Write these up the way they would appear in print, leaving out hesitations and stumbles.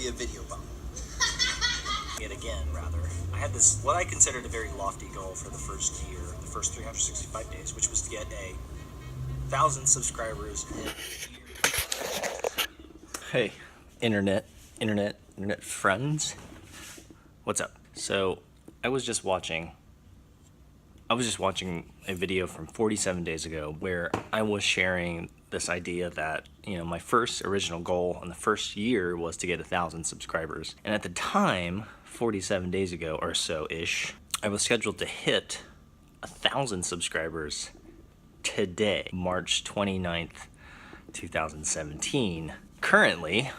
be a video bomb. It again, rather. I had this, what I considered a very lofty goal for the first year, the first 365 days, which was to get 1,000 subscribers in a year. Hey, internet friends. What's up? So, I was just watching a video from 47 days ago where I was sharing this idea that, my first original goal in the first year was to get 1,000 subscribers. And at the time, 47 days ago or so-ish, I was scheduled to hit 1,000 subscribers today, March 29th, 2017. Currently,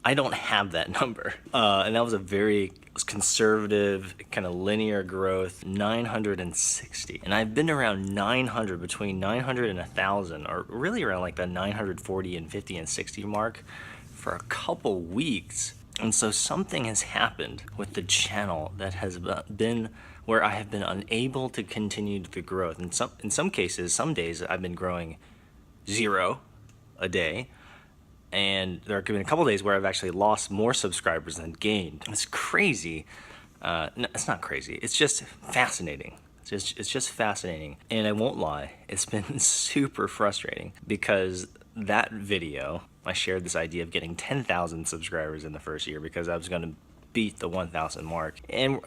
I don't have that number. And that was a very conservative, kind of linear growth, 960. And I've been around 900, between 900 and 1,000, or really around like the 940 and 50 and 60 mark for a couple weeks. And so something has happened with the channel that has been where I have been unable to continue the growth. In some cases, some days I've been growing 0 a day. And there have been a couple days where I've actually lost more subscribers than gained. It's crazy. No, it's not crazy. It's just fascinating. It's just fascinating. And I won't lie, it's been super frustrating because that video, I shared this idea of getting 10,000 subscribers in the first year because I was going to beat the 1,000 mark. And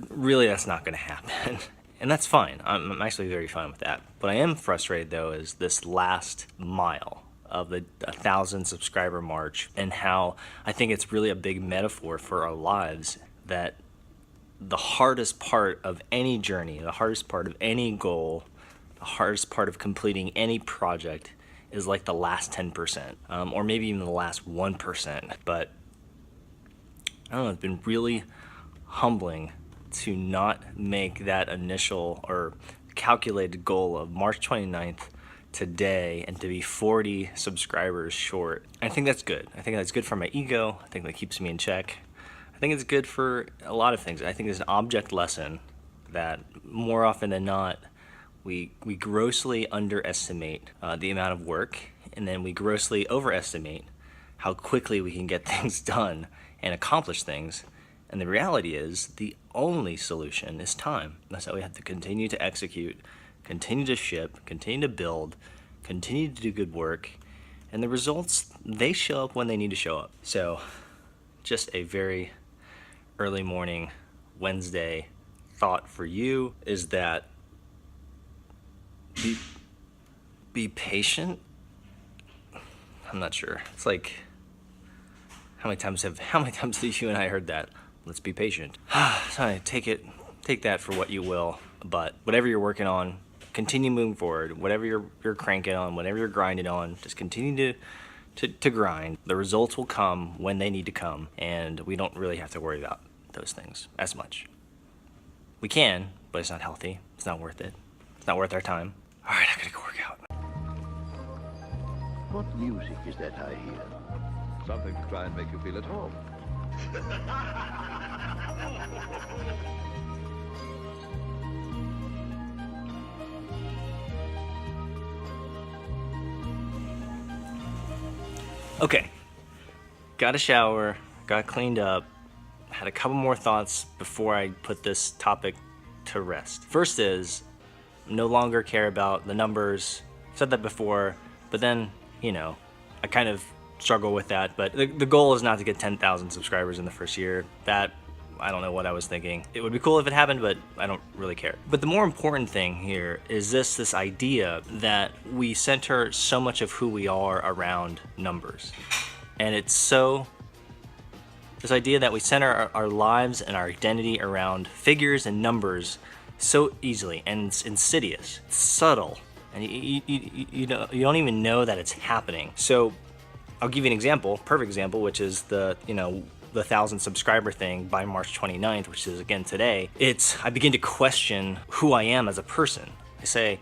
really that's not going to happen. And that's fine. I'm actually very fine with that. What I am frustrated though is this last mile of the 1,000 subscriber march, and how I think it's really a big metaphor for our lives that the hardest part of any journey, the hardest part of any goal, the hardest part of completing any project is like the last 10%, or maybe even the last 1%. But I don't know, it's been really humbling to not make that initial or calculated goal of March 29th today and to be 40 subscribers short. I think that's good. I think that's good for my ego. I think that keeps me in check. I think it's good for a lot of things. I think it's an object lesson that more often than not, we grossly underestimate the amount of work, and then we grossly overestimate how quickly we can get things done and accomplish things. And the reality is the only solution is time. That's how we have to continue to execute, continue to ship, continue to build, continue to do good work, and the results, they show up when they need to show up. So just a very early morning Wednesday thought for you is that be patient. I'm not sure. It's like, how many times have you and I heard that? Let's be patient. So take that for what you will, but whatever you're working on, continue moving forward. Whatever you're cranking on, whatever you're grinding on, just continue to grind. The results will come when they need to come, and we don't really have to worry about those things as much. We can, but it's not healthy. It's not worth it. It's not worth our time. All right, I gotta go work out. What music is that I hear? Something to try and make you feel at home. Okay, got a shower, got cleaned up, had a couple more thoughts before I put this topic to rest. First is, no longer care about the numbers. I've said that before, but then, I kind of struggle with that. But the goal is not to get 10,000 subscribers in the first year. That, I don't know what I was thinking. It would be cool if it happened, but I don't really care. But the more important thing here is this idea that we center so much of who we are around numbers. And it's this idea that we center our lives and our identity around figures and numbers so easily, and it's insidious, it's subtle, and you don't even know that it's happening. So I'll give you an example, perfect example, which is the 1,000 subscriber thing by March 29th, which is again today. I begin to question who I am as a person. I say,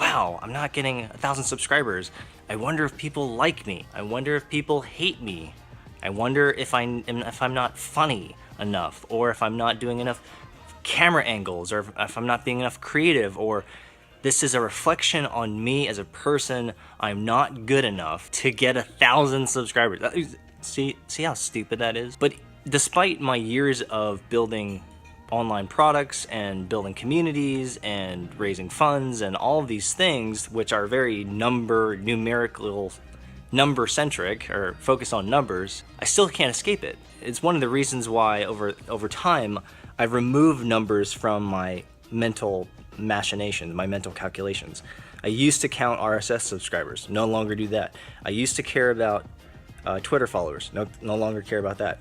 wow, I'm not getting 1,000 subscribers. I wonder if people like me. I wonder if people hate me. I wonder if I'm not funny enough, or if I'm not doing enough camera angles, or if I'm not being enough creative, or This is a reflection on me as a person. I'm not good enough to get 1,000 subscribers. See how stupid that is? But despite my years of building online products and building communities and raising funds and all of these things, which are very numerical, number-centric, or focused on numbers, I still can't escape it. It's one of the reasons why over time I've removed numbers from my mental machinations, my mental calculations. I used to count RSS subscribers, no longer do that. I used to care about Twitter followers, no longer care about that.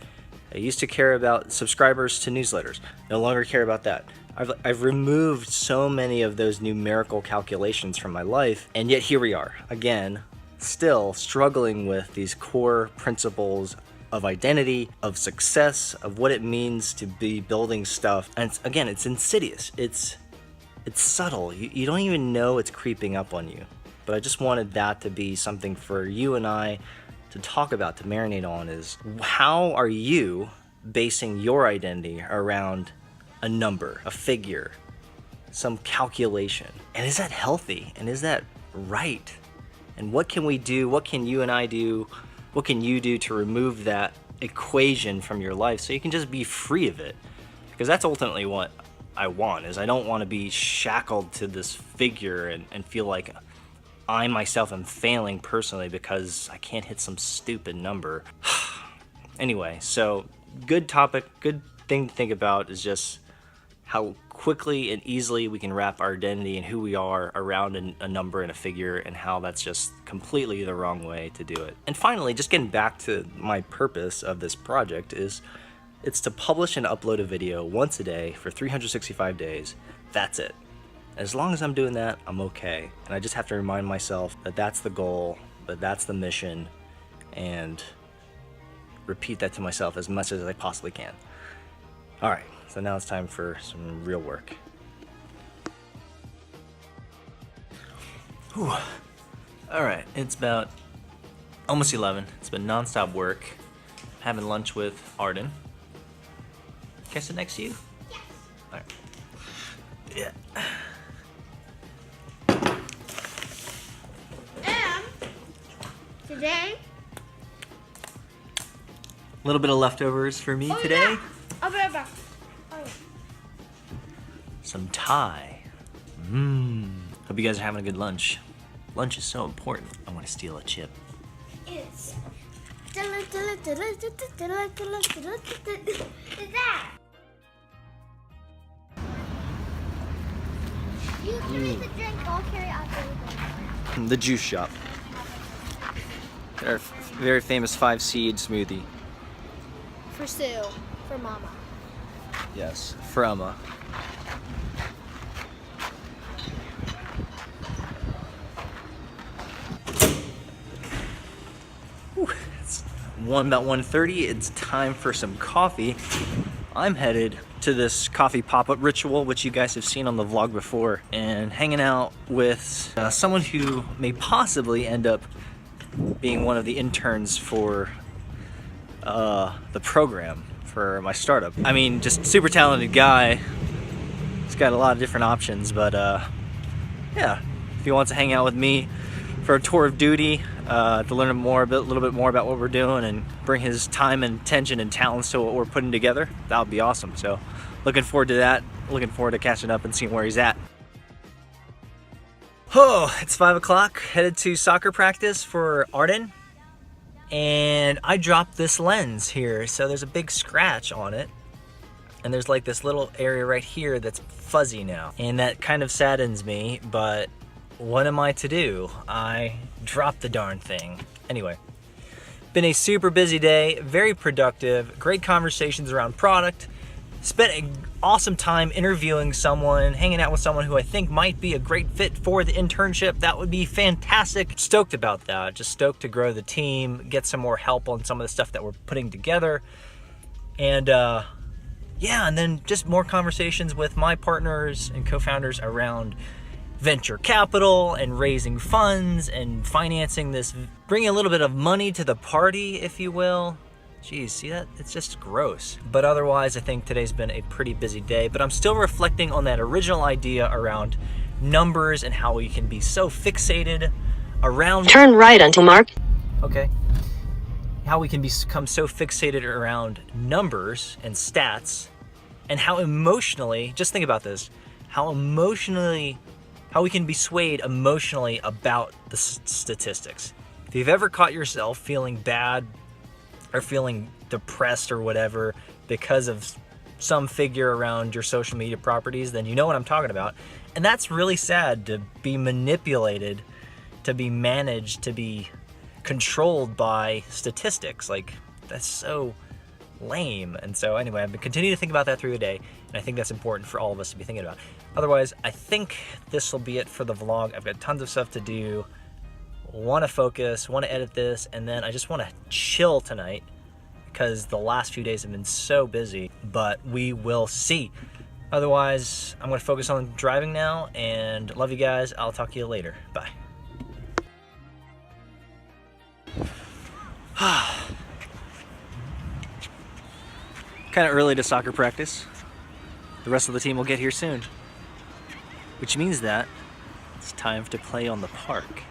I used to care about subscribers to newsletters, no longer care about that. I've removed so many of those numerical calculations from my life, and yet here we are, again, still struggling with these core principles of identity, of success, of what it means to be building stuff. And again, it's insidious. It's subtle. You don't even know it's creeping up on you. But I just wanted that to be something for you and I to talk about, to marinate on, is how are you basing your identity around a number, a figure, some calculation? And is that healthy? And is that right? And what can we do? What can you and I do? What can you do to remove that equation from your life so you can just be free of it? Because that's ultimately what I want, is I don't want to be shackled to this figure and feel like I myself am failing personally because I can't hit some stupid number. Anyway, so good topic, good thing to think about is just how quickly and easily we can wrap our identity and who we are around a number and a figure, and how that's just completely the wrong way to do it. And finally, just getting back to my purpose of this project, it's to publish and upload a video once a day for 365 days. That's it. As long as I'm doing that, I'm okay. And I just have to remind myself that that's the goal, that that's the mission, and repeat that to myself as much as I possibly can. All right, so now it's time for some real work. Whew. All right, it's about almost 11. It's been nonstop work. Having lunch with Arden. Can I sit next to you? Yes. All right. Yeah. And today, A little bit of leftovers for me today. Yeah. I'll be right back. Oh, yeah. Some Thai. Hope you guys are having a good lunch. Lunch is so important. I want to steal a chip. It's that. You carry the drink, I'll carry out the The juice shop. Their very famous 5-seed smoothie. For Sue, for Mama. Yes, from It's about 1:30. It's time for some coffee. I'm headed to this coffee pop-up ritual, which you guys have seen on the vlog before, and hanging out with someone who may possibly end up being one of the interns for the program for my startup. I mean, just super talented guy. He's got a lot of different options, but yeah, if he wants to hang out with me for a tour of duty, to learn a little bit more about what we're doing and bring his time and attention and talents to what we're putting together, that would be awesome. So looking forward to that. Looking forward to catching up and seeing where he's at. Oh, it's 5 o'clock, headed to soccer practice for Arden. And I dropped this lens here, so there's a big scratch on it. And there's like this little area right here that's fuzzy now. And that kind of saddens me, but what am I to do? I dropped the darn thing. Anyway, been a super busy day, very productive, great conversations around product. Spent an awesome time interviewing someone, hanging out with someone who I think might be a great fit for the internship. That would be fantastic. Stoked about that. Just stoked to grow the team, get some more help on some of the stuff that we're putting together. And yeah, and then just more conversations with my partners and co-founders around venture capital and raising funds and financing this, bringing a little bit of money to the party, if you will. Geez, see that? It's just gross. But otherwise, I think today's been a pretty busy day, but I'm still reflecting on that original idea around numbers and how we can be so fixated around... Turn right until mark. Okay. How we can become so fixated around numbers and stats, and how emotionally, just think about this, how we can be swayed emotionally about the statistics. If you've ever caught yourself feeling bad or feeling depressed or whatever because of some figure around your social media properties, then you know what I'm talking about. And that's really sad, to be manipulated, to be managed, to be controlled by statistics. Like, that's so lame. And so anyway, I've been continuing to think about that through the day, and I think that's important for all of us to be thinking about. Otherwise, I think this will be it for the vlog. I've got tons of stuff to do, want to focus, want to edit this, and then I just want to chill tonight because the last few days have been so busy, but we will see. Otherwise, I'm going to focus on driving now, and love you guys. I'll talk to you later. Bye. Kind of early to soccer practice. The rest of the team will get here soon, which means that it's time to play on the park.